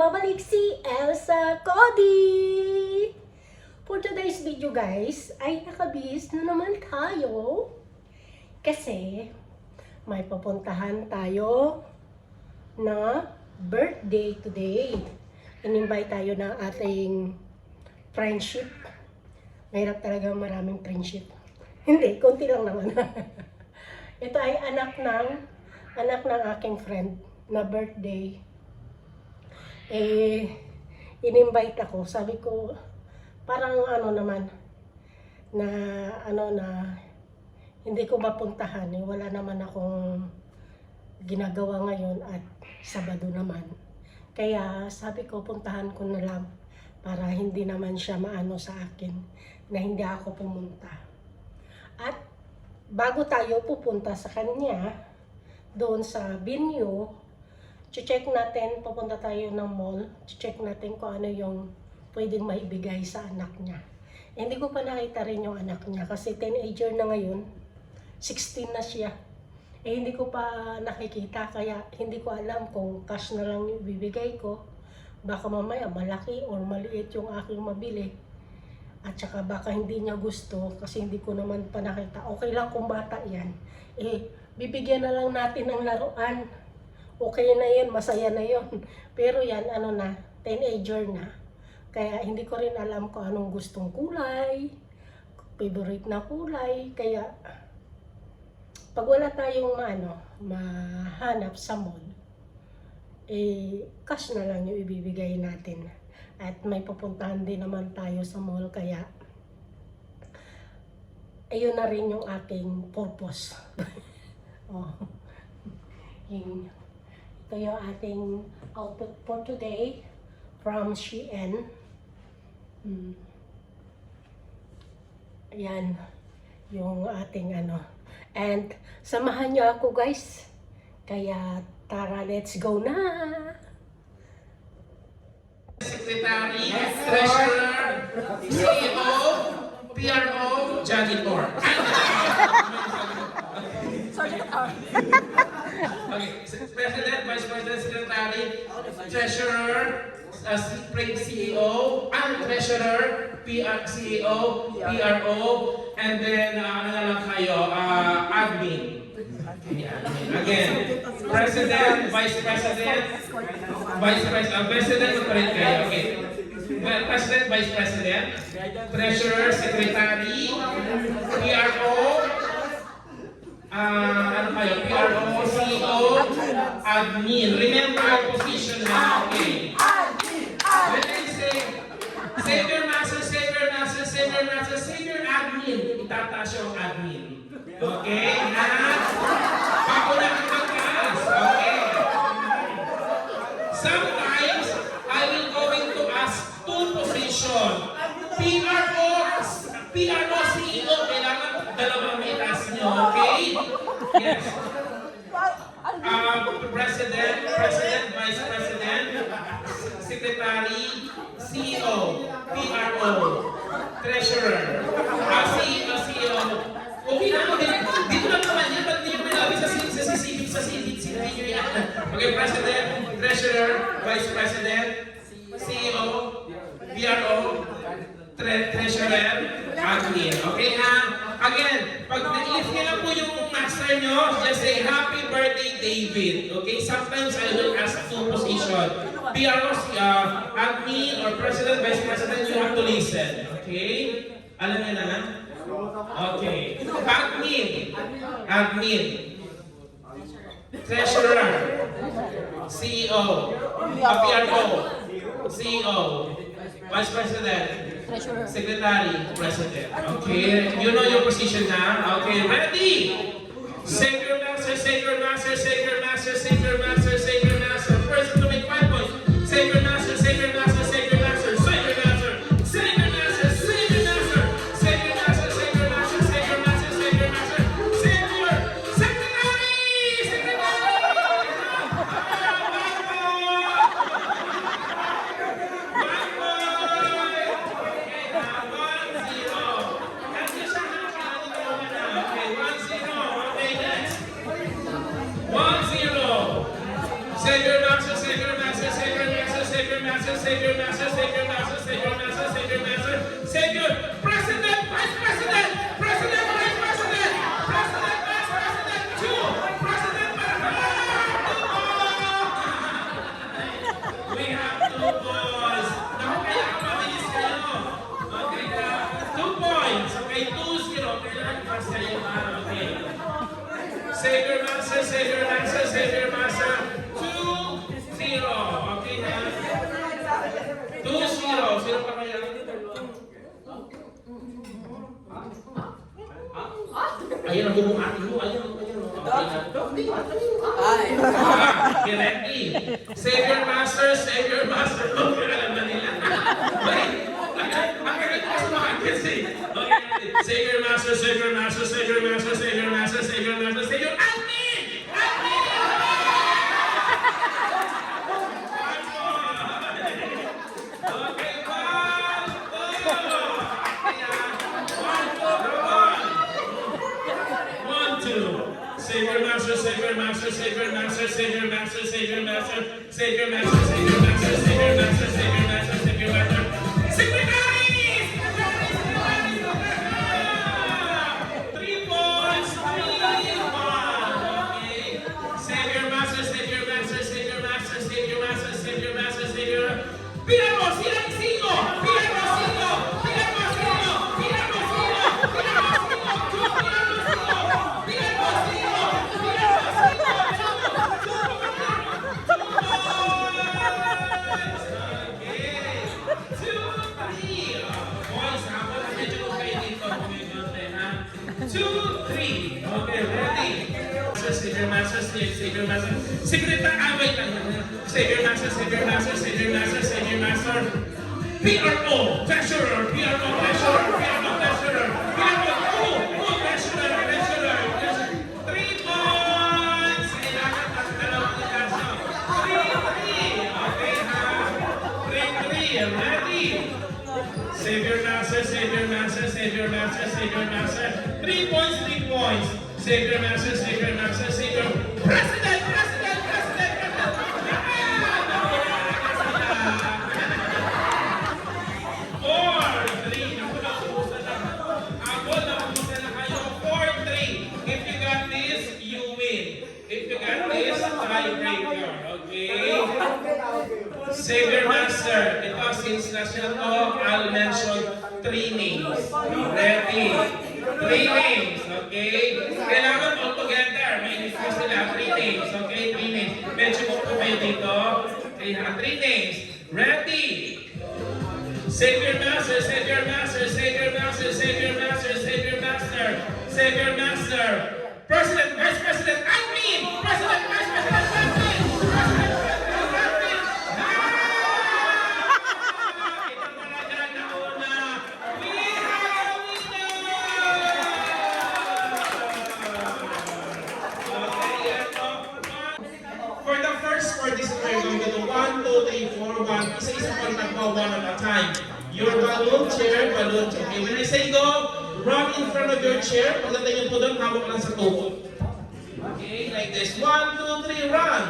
nagbabalik si Elsa Cody! For today's video guys, ay nakabihis na naman tayo kasi may pupuntahan tayo na birthday today. In-invite tayo ng ating friendship. Mahirap talaga maraming friendship. Hindi, konti lang naman. Ito ay anak ng aking friend na birthday. In-invite ako. Sabi ko, parang naman, na hindi ko mapuntahan. Wala naman akong ginagawa ngayon at Sabado naman. Kaya sabi ko, puntahan ko na lang para hindi naman siya maano sa akin na hindi ako pumunta. At bago tayo pupunta sa kanya, doon sa venue, check natin, pupunta tayo ng mall, check natin kung ano yung pwedeng maibigay sa anak niya. Hindi ko pa nakita rin yung anak niya kasi teenager na ngayon, 16 na siya. Hindi ko pa nakikita kaya hindi ko alam kung cash na lang yung bibigay ko. Baka mamaya malaki or maliit yung aking mabili. At saka baka hindi niya gusto kasi hindi ko naman pa nakita. Okay lang kung bata yan. Bibigyan na lang natin ng laruan. Okay na yun, masaya na yun. Pero yan, teenager na. Kaya hindi ko rin alam kung anong gustong kulay, favorite na kulay. Kaya, pag wala tayong mahanap sa mall, cash na lang yung ibibigay natin. At may pupuntahan din naman tayo sa mall, kaya, ayun na rin yung aking purpose. Ito yung ating outfit for today from Shein. Ayan yung ating And samahan nyo ako guys. Kaya tara, let's go na! Secretary, Treasurer, CEO, PRO, Janitor. Okay, President, Vice President, Secretary, Treasurer, CEO, and Treasurer, CEO, PRO, and then admin. Again, President, Vice President, President, okay. President, Vice President, Treasurer, Secretary, PRO, PRO, CEO, admin. Remember our position now, okay? When I say, save your master, save your master, save your master, save your admin, itataas yung admin. Okay? Ako na ang magtaas. Okay? Sometimes, I will going to ask two position. PRO, CEO, kailangan dalawang may taas nyo. Okay? Yes. President, Vice President, Secretary, CEO, PRO, Treasurer, CEO. Okay na, dito lang naman yan, ba't hindi nyo pinabi sa CCTV yan? Okay, President, Treasurer, Vice President, CEO, PRO, Treasurer, admin. Okay, again, pag nag-lift nyo lang po yung master nyo, just say, Happy Birthday, David. Okay, sometimes I will ask two position. PRO, admin, or President, Vice President, you have to listen. Okay? Alam nyo na? Okay. Admin. Treasurer. CEO. PRO. CEO. Vice President. Secretary. President. Okay. You know your position now? Okay. Ready? Save your master, save your master, save your master, save your master, save your master. First to make 5 points. Save your master, save your master, save your master, save your master, save your master, save your master, save your master, save your master, save your master, save your master, save your secretary! Okay, 1-0. Okay, next. 1-0. Ayan ang bumuhati mo. Ayan. Okay na. Okay, ready? Save your master, save your master. Okay, alam na nila. Wait. Ang galing ko sa mga kasi. Okay, ready? Save your master, save your master, save your master, save your master, save your master, save your admin! Admin! Okay, one, two. Save your master, save your master, save your master, save your master, save your master, save your master, save your master, save your master, save your master, save your master. Secretaries! 3 points, 3, 1. Okay. Save your master, save your master, save your master, save your master, save your master, save your master. Piramo, silang sino! Piramo, sino! Piramo, sino! Piramo, sino! Piramo, sino! Piramo, sino! Okay, ready? Save your master, save your master. Secretary, wait lang. Save your master, save your master, save your master, save your master. PRO, treasurer, PRO, treasurer, PRO, treasurer, PRO, treasurer, treasurer. 3 points! Kailangan ang dalawang kaso. 3-3. Okay, ha? 3-3. Ready? Save your master, save your master, save your master, save your master. 3 points, 3 points. Save your master, save your master, save your president, president, president, president. 4-3. Ako naubusan na. Ako naubusan na kayo. 4-3. If you got this, you win. If you got this, tiebreaker. Okay? Save your master. Ito, since national to, I'll mention 3 names. Ready? 3 names, okay? Kailangan all together. May list mo sila. 3 names, okay? 3 names. Medyo mo po kayo dito. Okay, 3 names. Ready? Save your master, save your master, save your master, save your master, save your master, save your master. President, Vice President, admin! President, Vice President, admin! President, Vice President, admin! Ito talaga nauna. We have a winner! Okay, ito. For the first part, this is where you're going to do 1, 2, 3, 4, 1. Isa-isa pang tagpo, 1 at a time. Your balloon, chair, balloon, chair. Okay, when I say go, run in front of your chair. Pagdating po doon, hawak lang sa tubo. Okay, like this. 1, 2, 3, run!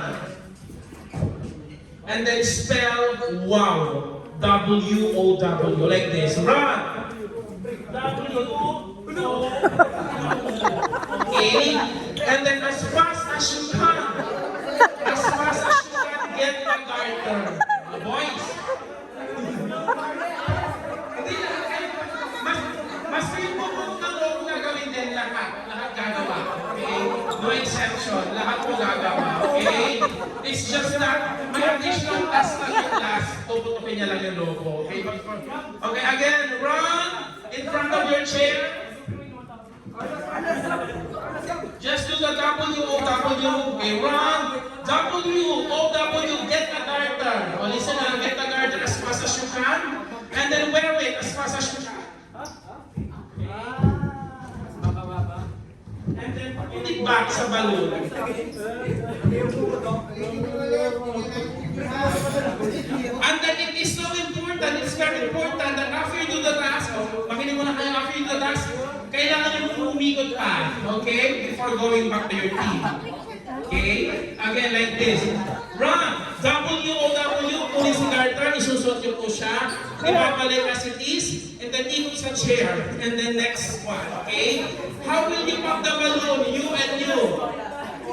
And then spell wow. W-O-W, like this. Run! W-O-W. Okay, and then as fast as you can. As fast as you can, get the garter. Boys. Hindi lahat kayo. Mas kayo pupunta doon gagawin din lahat. Lahat gagawa. Okay? No exception. Lahat po gagawa. Okay? It's just that may additional task lang yung last. Puputukin niya lang yung logo. Okay? Okay, again. Run in front of your chair. Just do the W-O-W. Okay, run. W-O-W. Get the garter. O, listen na. Get the garter as fast as you can. And then wear it as fast as you can. And then put it back sa balloon. And then it is so important, it's very important that after you do the task, makinig mo na kayo, after you do the task, kailangan yung umikot pa, okay? Before going back to your team. Okay? Again, like this. Run! W-O-W, kunin si garter, isusot niyo po siya, ibabalik as it is, and then ikot sa chair, and then next one, okay? How will you pop the balloon? You and you.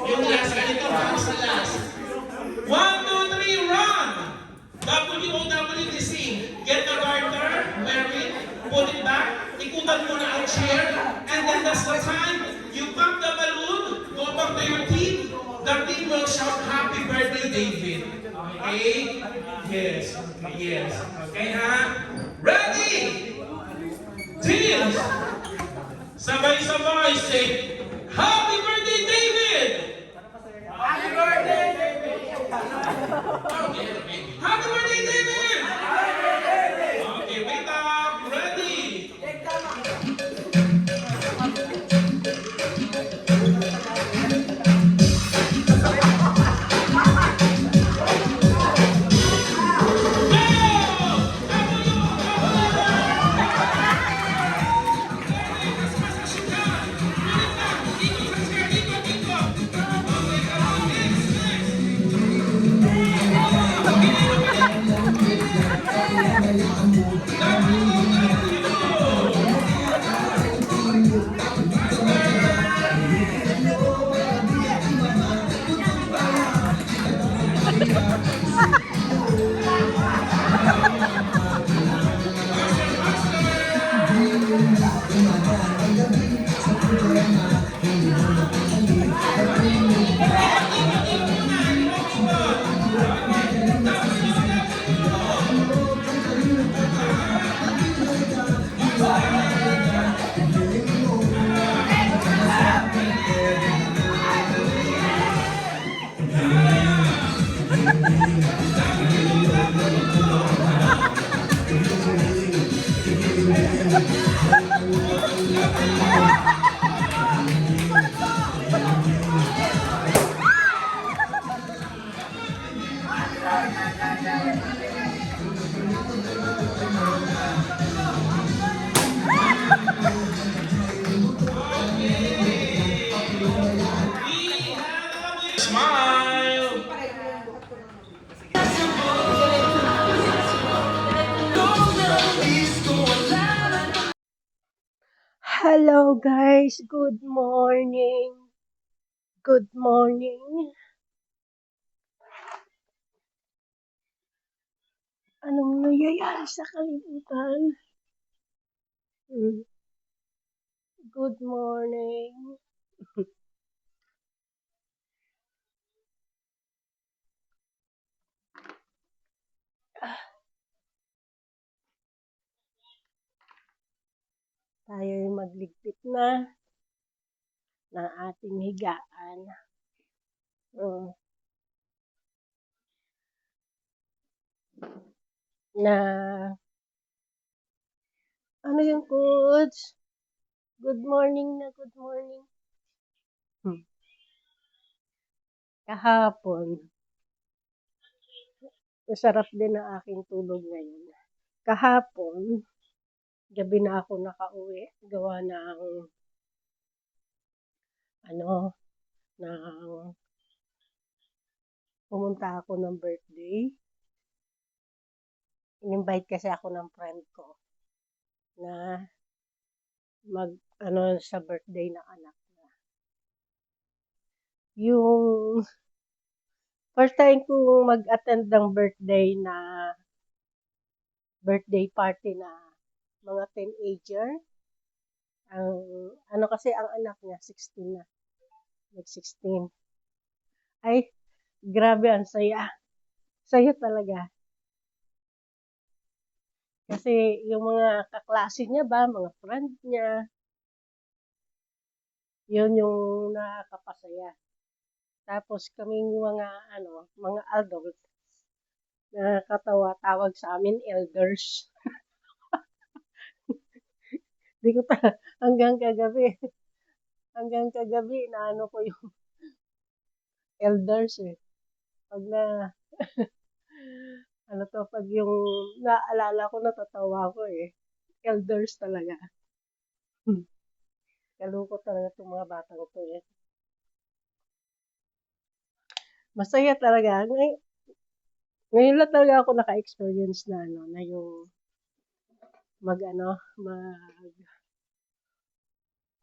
Yung last, ganito, hands sa last. 1, 2, 3, run! W-O-W, the same. Get the garter, wear it, put it back, ikutan mo na ang chair, and then that's the time you pop the balloon, go back to your team, the team will shout, Happy Birthday, David. Okay? Yes. Yes. Okay, ha? Ready? Teens, sabay-sabay say, Happy birthday, David! Happy birthday, David! Okay, okay. Happy birthday, David! Okay, wait up, ready? Smile! Hello guys, good morning. Good morning. Anong nangyayari sa kalibutan? Good morning. Tayo'y magligpit na ng ating higaan. Na ano yung coach? Good morning na good morning. Kahapon, masarap din ang aking tulog ngayon. Kahapon, gabi na ako nakauwi. Gawa ng pumunta ako ng birthday. In-invite kasi ako ng friend ko na sa birthday ng anak niya. Yung first time ko mag-attend ng birthday party na mga teenager. Kasi ang anak niya 16 na. Nag-16. Ay, grabe ang saya. Saya talaga. Kasi yung mga kaklase niya ba, mga friend niya, yun yung nakakapasaya. Tapos kaming mga adult, nakakatawa, tawag sa amin elders. Di ko hanggang kagabi, na ko yung elders eh. Pag pag yung naalala ko, natatawa ko eh. Elders talaga. Kalungkot talaga itong mga batang to eh. Masaya talaga. Ngayon lang talaga ako naka-experience na na yung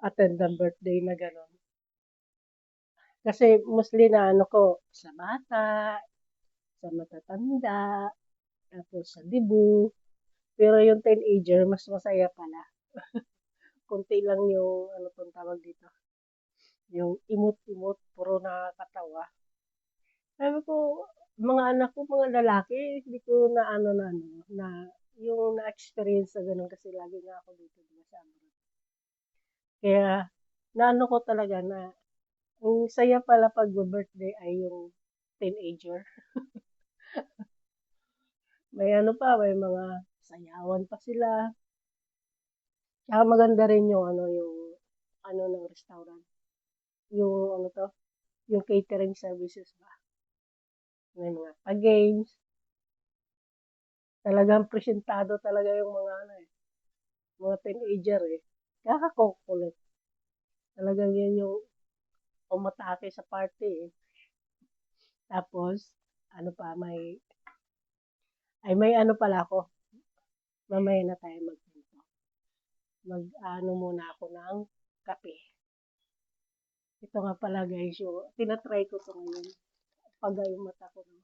attend ng birthday na gano'n. Kasi mostly na ko sa bata, sa matatanda, tapos sa dibu. Pero yung teenager, mas masaya pala. Kunti lang yung, tawag dito, yung imot-imot, puro nakakatawa. Sabi ko, mga anak ko, mga lalaki, hindi ko na yung na-experience na gano'n kasi lagi nga ako dito, 'di ba, sa abroad. Kaya naano ko talaga na ang saya pala pagbi-birthday ay yung teenager. May ano pa, may mga sayawan pa sila. Tsaka maganda rin yung ng restaurant. Yung ano 'to, yung catering services ba. May mga pa-games. Talagang presentado talaga yung mga ano eh, mga teenager eh. Nakakakulit. Talagang yan yung umatake sa party eh. Tapos, ano pa, may ano pala ako, mamaya na tayo magpunto. Mag-ano muna ako ng kape. Ito nga pala guys, yung tinatry ko to ngayon. Pag yung mata ko. No?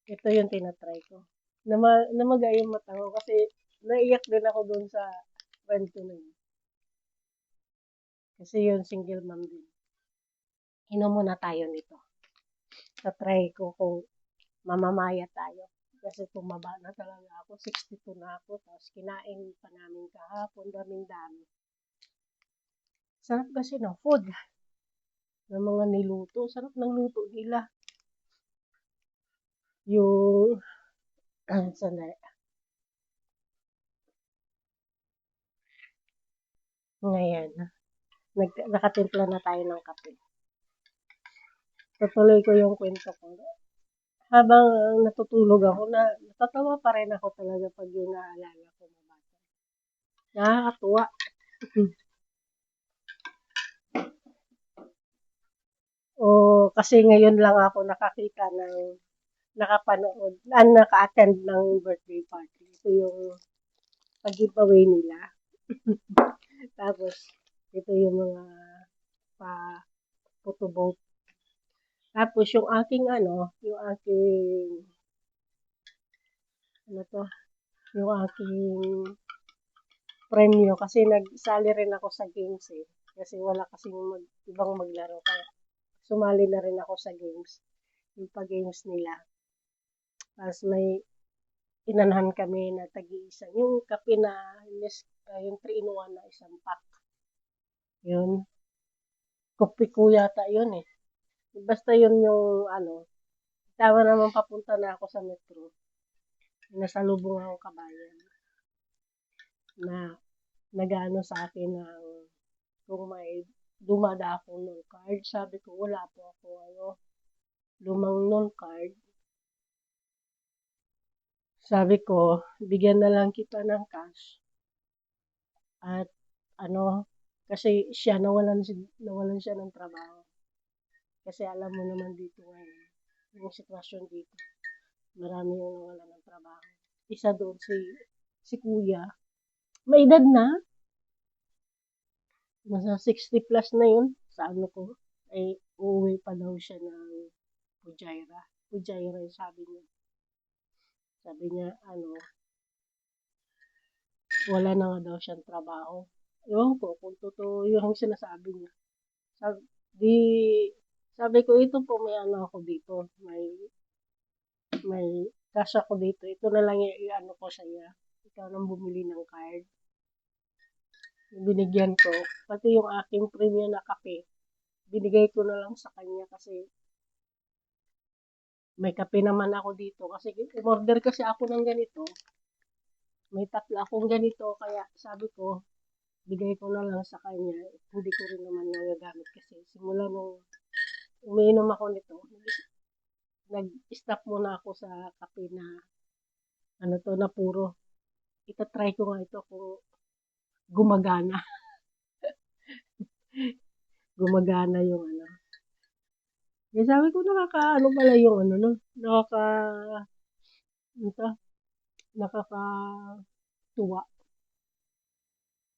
Ito yung tinatry ko. Namaga yung mata ko kasi naiyak din ako dun sa friend ko na yun. Kasi yun, single mom din. Inom muna tayo nito. Try ko kung mamamaya tayo. Kasi tumaba na talaga ako. 62 na ako. Tapos kinain pa namin kahapon. Daming-dami. Sarap kasi ng food. Ng mga niluto. Sarap ng luto nila. Yung... sandali. Ngayon. Nakatimpla na tayo ng kape. Tutuloy ko yung kwento ko. Habang natutulog ako, natatawa pa rin ako talaga pag yung naalala ko na bata. Nakakatuwa. O kasi ngayon lang ako nakakita ng nakapanood, naka-attend ng birthday party. Ito yung pag-giveaway nila. Tapos, ito yung mga photo booth. Tapos, yung aking premyo kasi nagsali rin ako sa games eh. Kasi wala kasing ibang maglaro. Kaya sumali na rin ako sa games. Yung pa-games nila. Tapos may inanahan kami na tagi-isa. Yung kape na, yung 3-in-1 na isang pack. Yun. Kopi ko yata yun eh. Basta yun yung tama naman papunta na ako sa metro. Nasalubong ako kabayan na nagano sa akin ng kung may dumada akong non-card. Sabi ko, wala po ako lumang non-card. Sabi ko, bigyan na lang kita ng cash. At kasi nawalan siya ng trabaho. Kasi alam mo naman dito ngayon, yung sitwasyon dito, marami yung nawalan ng trabaho. Isa doon si kuya, may edad na, nasa 60 plus na yun, sa ko, ay uuwi pa daw siya ng Pujaira. Pujaira yung sabi niya. Sabi niya, wala na nga daw siyang trabaho. Ewan ko kung totoo yung sinasabi niya. Di, sabi ko, ito po may ako dito. May cash ako dito. Ito na lang yung ko sa iya. Ikaw nang bumili ng card. Binigyan ko. Pati yung aking premium na kape. Binigay ko na lang sa kanya kasi may kape naman ako dito. Kasi umorder kasi ako ng ganito. May 3 akong ganito. Kaya sabi ko, bigay ko na lang sa kanya. Hindi ko rin naman nagagamit kasi simula nung umiinom ako nito, nag-stop muna ako sa kape na na puro. Itatry ko nga ito kung gumagana. Gumagana yung Eh, sabi ko pala yung no? Ito, nakakatuwa.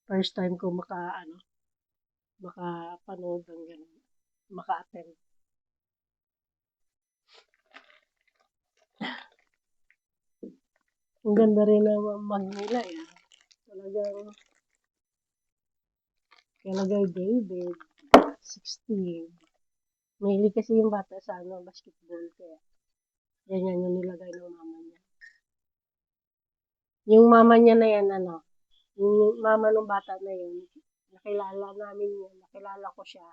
First time ko makapanood ng ganun. Maka-attend. Ang ganda rin ng Magnila eh. Talagang kalagay David, 16. Mahilig kasi yung bata sa basketball. Kaya ganyan yung nilagay ng mama niya. Yung mama niya na yan, ano, yung mama ng bata na yun, nakilala namin yun, nakilala ko siya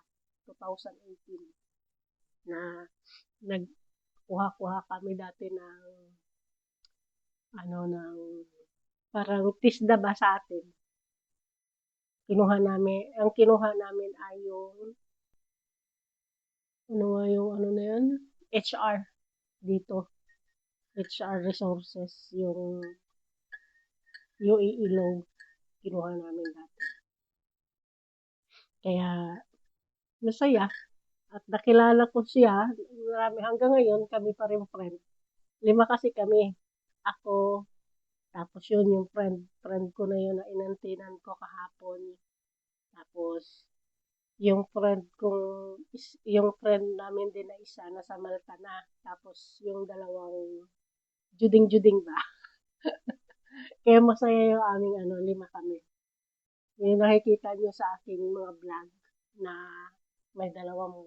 2018 na nagkuha-kuha kami dati ng ano ng parang tisda ba sa atin. Ang kinuha namin ay yung ano nga yung ano na yun? HR dito. HR resources yung iilong kinuha namin dati. Kaya masaya at nakilala ko siya. Marami hanggang ngayon kami pa rin friend. 5 kasi kami. Ako, tapos yun yung friend ko na yun na inantinan ko kahapon. Tapos yung friend namin din na isa nasa Malta na. Tapos yung dalawang juding-juding ba? Kaya masaya yung aming 5 kami. Yung nakikita nyo sa aking mga vlog na may dalawang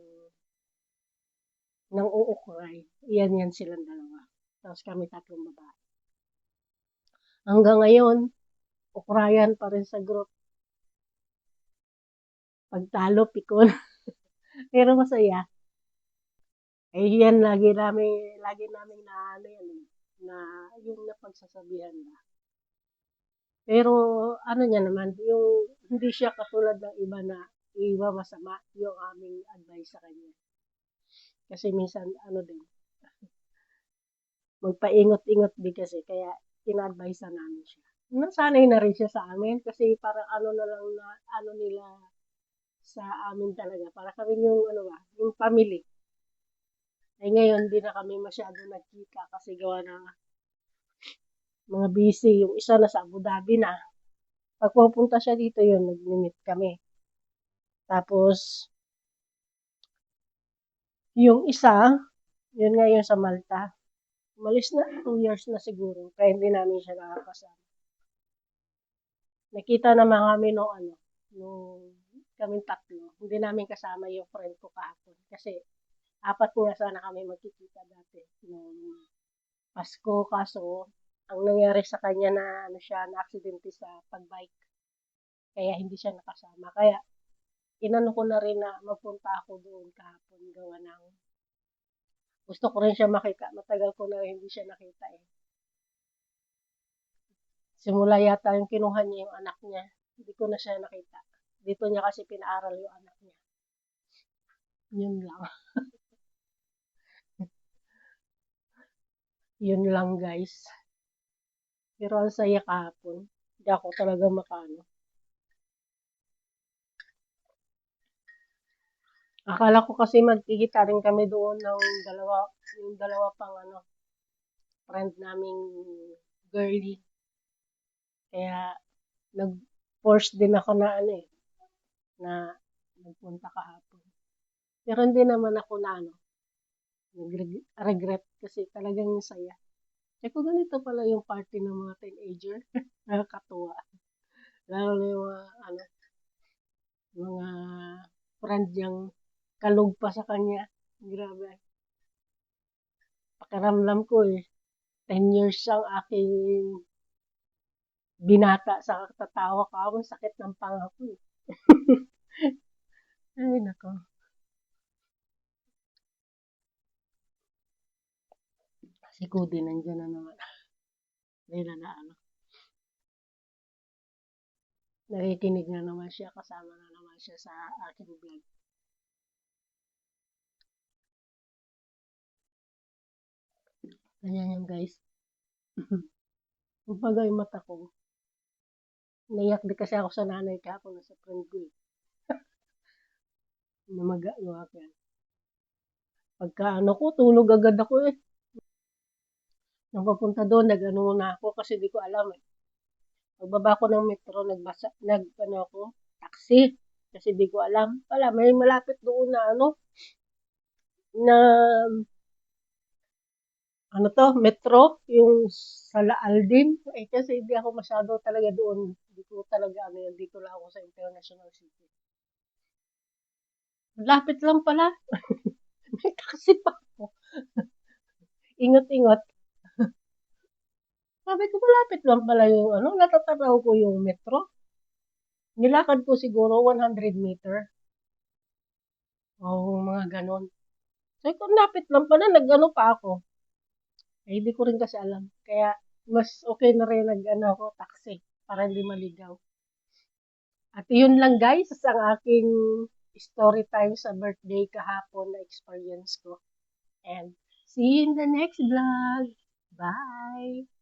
nang uukray. Yan silang dalawa. Tapos kami 3 babae. Hanggang ngayon, ukrayan pa rin sa group. Pagtalo, pikon. Pero masaya. Eh yan, lagi namin na ano yan, na yung napagsasabihan na. Pero ano niya naman, yung hindi siya katulad ng iba masama yung aming advice sa kanya. Kasi minsan din, magpaingot-ingot din kasi kaya ina-advise namin siya. Nasanay na rin siya sa amin kasi parang ano na lang na ano nila sa amin talaga. Para kami yung yung family. Ay ngayon, hindi na kami masyado nagkita kasi gawa ng mga busy. Yung isa na sa Abu Dhabi na. Pag pupunta siya dito yun, nag-meet kami. Tapos, yung isa, yun nga yun sa Malta. Umalis na, 2 years na siguro. Kaya hindi namin siya nakakasama. Nakita naman kami nung kaming 3. Hindi namin kasama yung friend ko kahapon. Kasi 4 nga sana kami magkikita dati nung Pasko. Kaso, ang nangyari sa kanya na na aksidente sa pagbike. Kaya hindi siya nakasama. Kaya, inano ko na rin na magpunta ako doon kahapon gawa ng gusto ko rin siya makita. Matagal ko na hindi siya nakita eh. Simula yata yung kinuha niya yung anak niya. Hindi ko na siya nakita. Dito niya kasi pinaaral yung anak niya. Yun lang. Yun lang guys. Pero ang saya kahapon. Hindi ako talaga makano. Akala ko kasi magkikita rin kami doon ng yung dalawa pang friend naming girly. Kaya nag-force din ako na na magpunta kahapon. Pero hindi naman ako na nag-regret kasi talagang saya. Kaya ko ganito pala yung party ng mga teenager. Nakakatuwa. Lalo na yung mga friend niyang kalog pa sa kanya. Grabe. Pakiramdam ko 10 years ang aking binata sa katatawa ko. Ang sakit ng panga ko eh. Ay, nako. Si Cody nandiyan na naman. Dahil na nakikinig na naman siya. Kasama na naman siya sa aking vlog. Ganyan yan guys. Kumbaga yung mata ko. Naiyak di kasi ako sa nanay kahapon sa friend ko eh. Namaga yung akin. Pagka ko, tulog agad ako eh. Nung papunta doon, na ako kasi di ko alam eh. Pagbaba ko ng metro, ako, taxi. Kasi di ko alam. Wala, may malapit doon na na metro, yung sa Aldin. Eh kasi hindi ako masyado talaga doon. Hindi ko talaga dito lang ako sa International City. Lapit lang pala. May taxi pa ako. Ingat-ingat. Sabi ko, malapit lang pala yung natatanaw ko yung metro. Nilakad ko siguro 100 meter. O mga ganon. Sabi ko, lapit lang pala, pa ako. Eh, hindi ko rin kasi alam. Kaya, mas okay na rin ako, taxi, para hindi maligaw. At yun lang guys, ang aking story time sa birthday kahapon na experience ko. And see you in the next vlog. Bye!